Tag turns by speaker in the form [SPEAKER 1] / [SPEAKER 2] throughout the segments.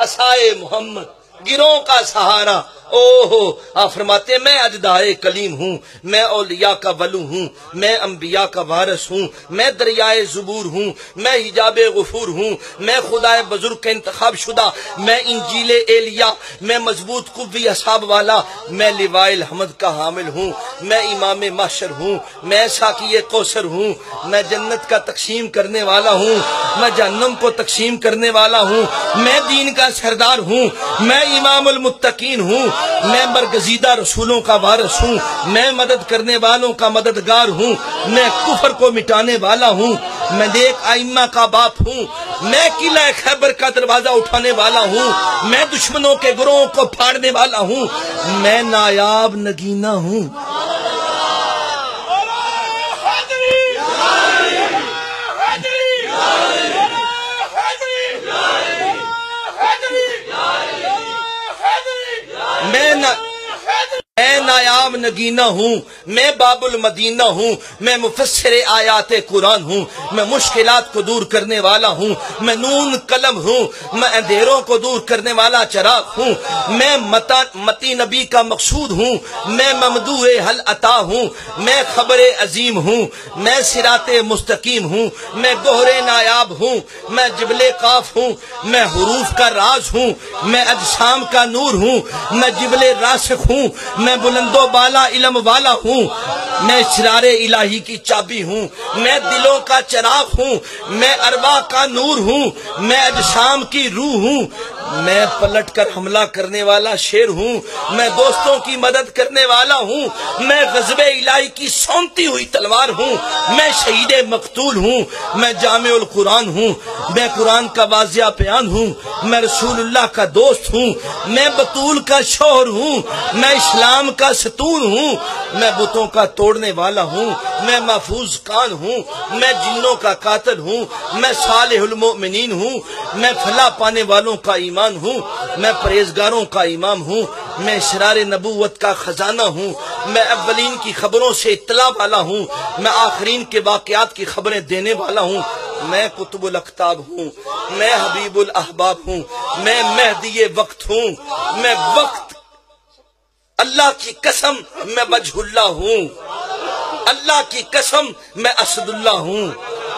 [SPEAKER 1] عصائے محمد گروہ کا سہارا۔ اوہو آپ فرماتے ہیں میں اجدائے کلیم ہوں، میں اولیاء کا ولو ہوں، میں انبیاء کا وارث ہوں، میں دریائے زبور ہوں، میں حجاب غفور ہوں، میں خدائے بزرگ کا انتخاب شدہ، میں انجیل ایلیا، میں مضبوط قوی اصحاب والا، میں لوائے الحمد کا حامل ہوں، میں امام محشر ہوں، میں ساقی کوثر ہوں، میں جنت کا تقسیم کرنے والا ہوں، میں جہنم کو تقسیم کرنے والا ہوں، میں دین کا سردار ہوں، میں امام المتقین ہوں، میں برگزیدہ رسولوں کا وارث ہوں، میں مدد کرنے والوں کا مددگار ہوں، میں کفر کو مٹانے والا ہوں، میں نیک ائمہ کا باپ ہوں، میں قلعہ خیبر کا دروازہ اٹھانے والا ہوں، میں دشمنوں کے گروہوں کو پھاڑنے والا ہوں، میں نایاب نگینہ ہوں۔ میں نایاب نگینہ ہوں، میں باب المدینہ ہوں، میں مفسر آیات قرآن ہوں، میں مشکلات کو دور کرنے والا ہوں، میں نون قلم ہوں، میں اندھیروں کو دور کرنے والا چراغ ہوں، میں متی نبی کا مقصود ہوں، میں ممدوح حل عطا ہوں، میں خبر عظیم ہوں، میں صراط مستقیم ہوں، میں گوہر نایاب ہوں، میں جبل قاف ہوں، میں حروف کا راز ہوں، میں اجسام کا نور ہوں، میں جبل راسخ ہوں، میں بلند و بالا علم والا ہوں، میں اسرار الہی کی چابی ہوں، میں دلوں کا چراغ ہوں، میں ارواح کا نور ہوں، میں اجسام کی روح ہوں، میں پلٹ کر حملہ کرنے والا شیر ہوں، میں دوستوں کی مدد کرنے والا ہوں، میں غضب الہی کی سونتی ہوئی تلوار ہوں، میں شہید مقتول ہوں، میں جامع القرآن ہوں، میں قرآن کا واضح بیان ہوں، میں رسول اللہ کا دوست ہوں، میں بطول کا شوہر ہوں، میں اسلام کا ستون ہوں، میں بتوں کا توڑنے والا ہوں، میں محفوظ کان ہوں، میں جنوں کا قاتل ہوں، میں صالح المؤمنین ہوں، میں فلاح پانے والوں کا ایمان ہوں، میں پرہیزگاروں کا امام ہوں، میں اسرار نبوت کا خزانہ ہوں، میں اولین کی خبروں سے اطلاع والا ہوں، میں آخرین کے واقعات کی خبریں دینے والا ہوں، میں قطب الاقطاب ہوں، میں حبیب الاحباب ہوں، میں مہدی وقت ہوں، میں وقت اللہ کی قسم میں وجہ اللہ ہوں، اللہ کی قسم میں اسد اللہ ہوں،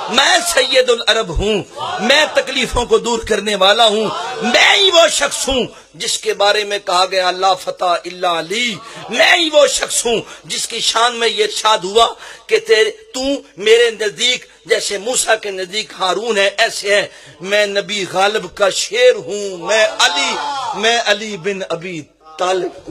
[SPEAKER 1] میں سید العرب ہوں، میں تکلیفوں کو دور کرنے والا ہوں، میں ہی وہ شخص ہوں جس کے بارے میں کہا گیا لا فتح الا علی، میں ہی وہ شخص ہوں جس کی شان میں یہ ارشاد ہوا کہ تو میرے نزدیک جیسے موسیٰ کے نزدیک ہارون ہے ایسے ہے، میں نبی غالب کا شیر ہوں، میں علی بن ابی طالب۔